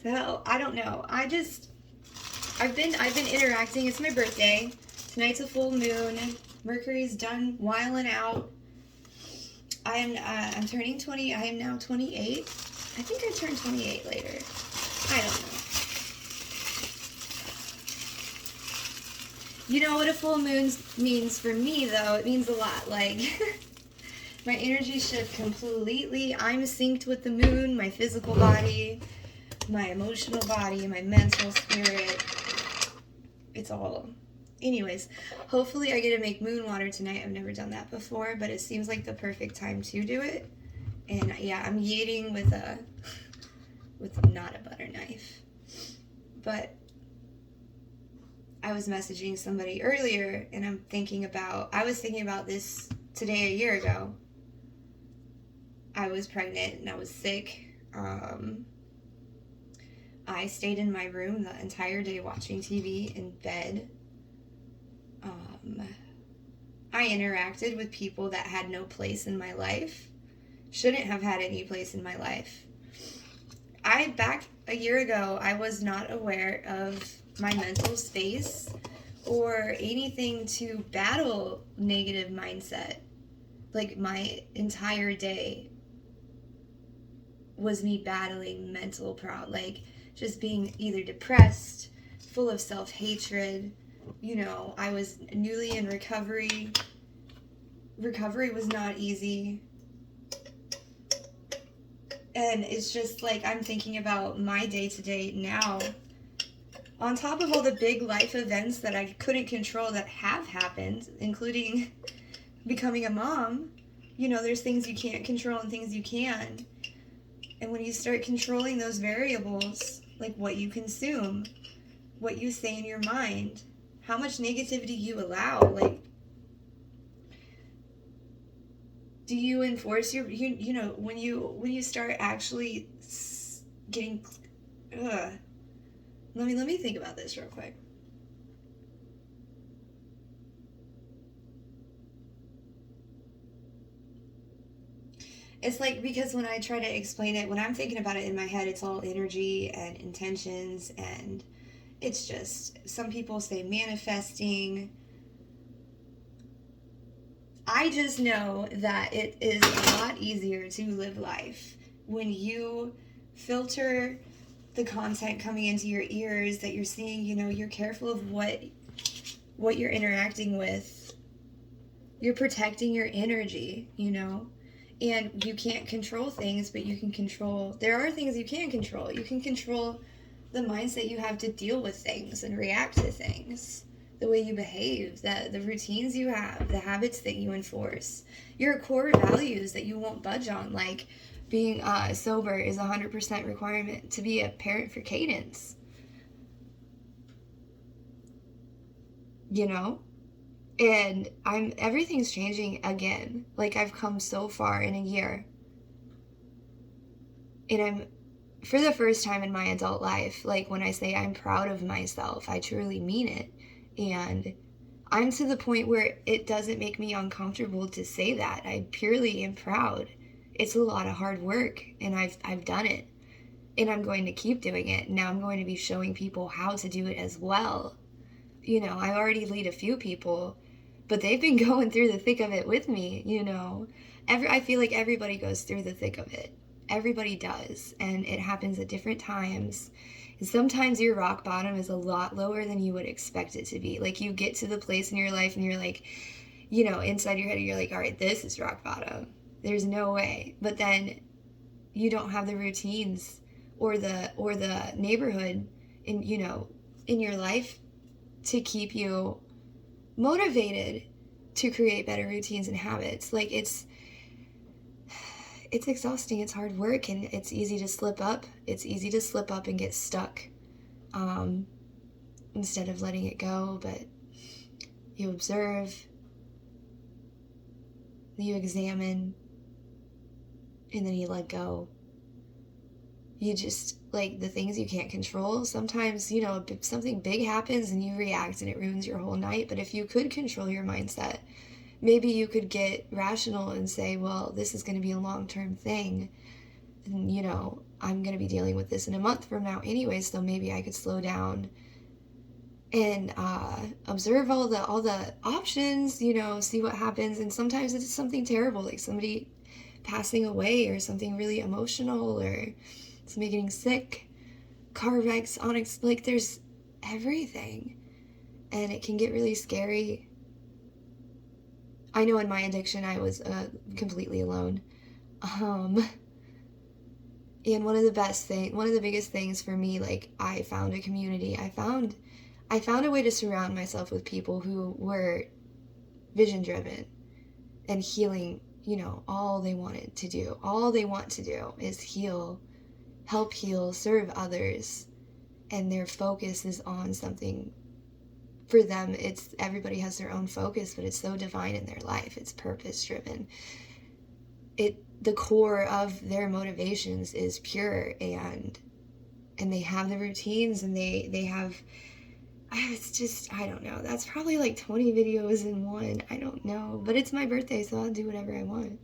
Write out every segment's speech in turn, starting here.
So I don't know. I've been interacting. It's my birthday. Tonight's a full moon. Mercury's done wiling out. I'm turning 20. I am now 28. I think I turn 28 later. I don't know. You know what a full moon means for me, though? It means a lot. Like, my energy shift completely. I'm synced with the moon, my physical body, my emotional body, my mental spirit. It's all. Anyways, hopefully I get to make moon water tonight. I've never done that before, but it seems like the perfect time to do it. And yeah, I'm yeeting with not a butter knife. But I was messaging somebody earlier, and I was thinking about this today a year ago. I was pregnant and I was sick. I stayed in my room the entire day watching TV in bed. I interacted with people that had no place in my life, shouldn't have had any place in my life. Back a year ago, I was not aware of my mental space or anything to battle negative mindset. Like, my entire day was me battling mental like just being either depressed, full of self-hatred. You know, I was newly in recovery. Recovery was not easy. And it's just like I'm thinking about my day-to-day now. On top of all the big life events that I couldn't control that have happened, including becoming a mom, you know, there's things you can't control and things you can. And when you start controlling those variables, like what you consume, what you say in your mind, how much negativity you allow, like, do you enforce you know, when you start actually getting, let me think about this real quick. It's like, because when I try to explain it, when I'm thinking about it in my head, it's all energy and intentions, and it's just, some people say manifesting. I just know that it is a lot easier to live life when you filter the content coming into your ears that you're seeing. You know, you're careful of what you're interacting with. You're protecting your energy, you know. And you can't control things, but you can control, there are things you can control. You can control the mindset you have to deal with things and react to things, the way you behave, the routines you have, the habits that you enforce, your core values that you won't budge on, like being sober is 100% requirement to be a parent for Cadence. You know? And everything's changing again. Like, I've come so far in a year. And I'm, for the first time in my adult life, like, when I say I'm proud of myself, I truly mean it. And I'm to the point where it doesn't make me uncomfortable to say that. I purely am proud. It's a lot of hard work, and I've done it. And I'm going to keep doing it. Now I'm going to be showing people how to do it as well. You know, I already lead a few people, but they've been going through the thick of it with me, you know. I feel like everybody goes through the thick of it. Everybody does, and it happens at different times. And sometimes your rock bottom is a lot lower than you would expect it to be. Like, you get to the place in your life and you're like, you know, inside your head you're like, all right, this is rock bottom. There's no way. But then you don't have the routines or the neighborhood in, you know, in your life to keep you motivated to create better routines and habits. Like, it's exhausting, it's hard work, and it's easy to slip up. It's easy to slip up and get stuck instead of letting it go. But you observe, you examine, and then you let go. You just, like, the things you can't control, sometimes, you know, something big happens and you react and it ruins your whole night. But if you could control your mindset, maybe you could get rational and say, well, this is going to be a long-term thing. And, you know, I'm going to be dealing with this in a month from now anyway, so maybe I could slow down and observe all the options, see what happens. And sometimes it's something terrible, like somebody passing away or something really emotional or somebody getting sick, car wrecks, like there's everything. And it can get really scary. I know in my addiction I was completely alone. And one of the biggest things for me, like I found a community. I found a way to surround myself with people who were vision driven and healing. All they want to do is heal, help heal, serve others, and their focus is on something. For them, everybody has their own focus, but it's so divine in their life. It's purpose driven. The core of their motivations is pure, and they have the routines, and they have, it's just, I don't know, that's probably like 20 videos in one. I don't know, but it's my birthday, so I'll do whatever I want.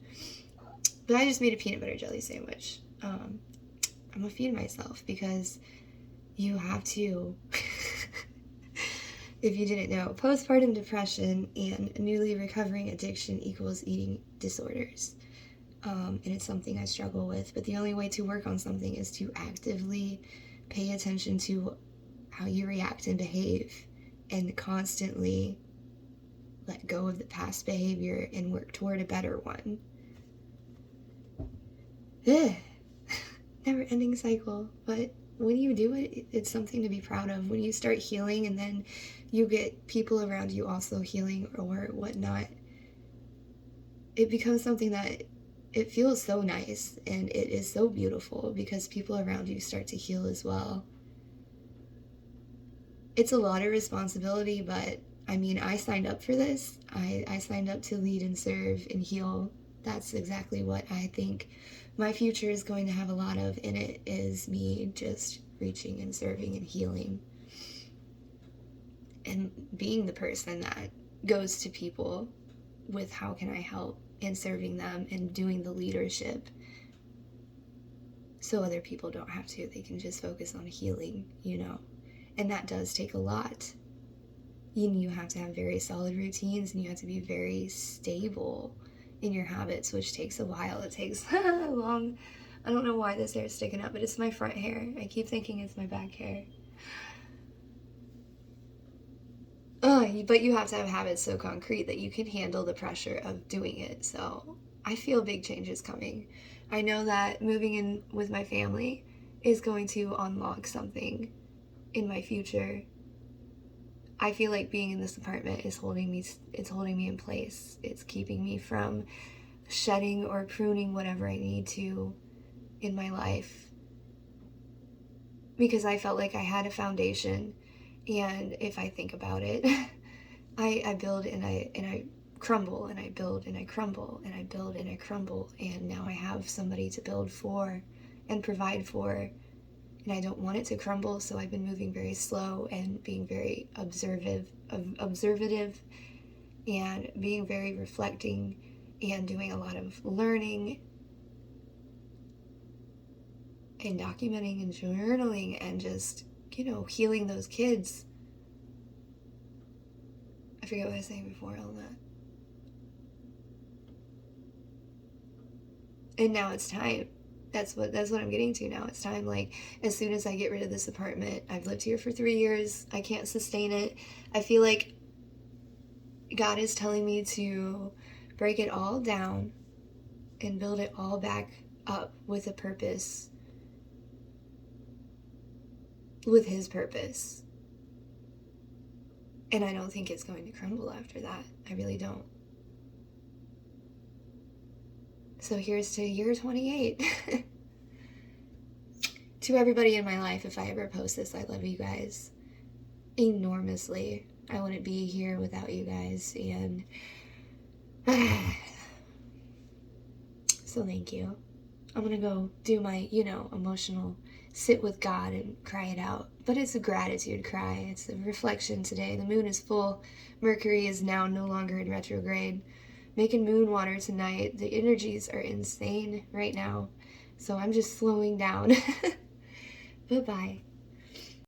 But I just made a peanut butter jelly sandwich. I'm gonna feed myself, because you have to. If you didn't know, postpartum depression and newly recovering addiction equals eating disorders. And it's something I struggle with, but the only way to work on something is to actively pay attention to how you react and behave, and constantly let go of the past behavior and work toward a better one. Never-ending cycle, but when you do it, it's something to be proud of. When you start healing and then you get people around you also healing or whatnot, it becomes something that it feels so nice, and it is so beautiful because people around you start to heal as well. It's a lot of responsibility, but I mean, I signed up for this. I signed up to lead and serve and heal. That's exactly what I think my future is going to have a lot of in it, is me just reaching and serving and healing. And being the person that goes to people with how can I help, and serving them and doing the leadership so other people don't have to. They can just focus on healing, And that does take a lot. You have to have very solid routines, and you have to be very stable in your habits, which takes a while. It takes long. I don't know why this hair is sticking up, but it's my front hair. I keep thinking it's my back hair. But you have to have habits so concrete that you can handle the pressure of doing it. So I feel big changes coming. I know that moving in with my family is going to unlock something in my future. I feel like being in this apartment is holding me in place. It's keeping me from shedding or pruning whatever I need to in my life, because I felt like I had a foundation. And if I think about it, I build and I crumble, and I build and I crumble, and I build and I crumble, and now I have somebody to build for and provide for, and I don't want it to crumble, so I've been moving very slow and being very observative and being very reflecting and doing a lot of learning and documenting and journaling and just, healing those kids. I forget what I was saying before all that. And now it's time. That's what I'm getting to now. It's time. Like, as soon as I get rid of this apartment, I've lived here for 3 years. I can't sustain it. I feel like God is telling me to break it all down and build it all back up with a purpose. With His purpose. And I don't think it's going to crumble after that. I really don't. So here's to year 28. To everybody in my life, if I ever post this, I love you guys enormously. I wouldn't be here without you guys. And so thank you. I'm going to go do my, emotional sit with God and cry it out. But it's a gratitude cry. It's a reflection today. The moon is full. Mercury is now no longer in retrograde. Making moon water tonight. The energies are insane right now. So I'm just slowing down. Bye-bye.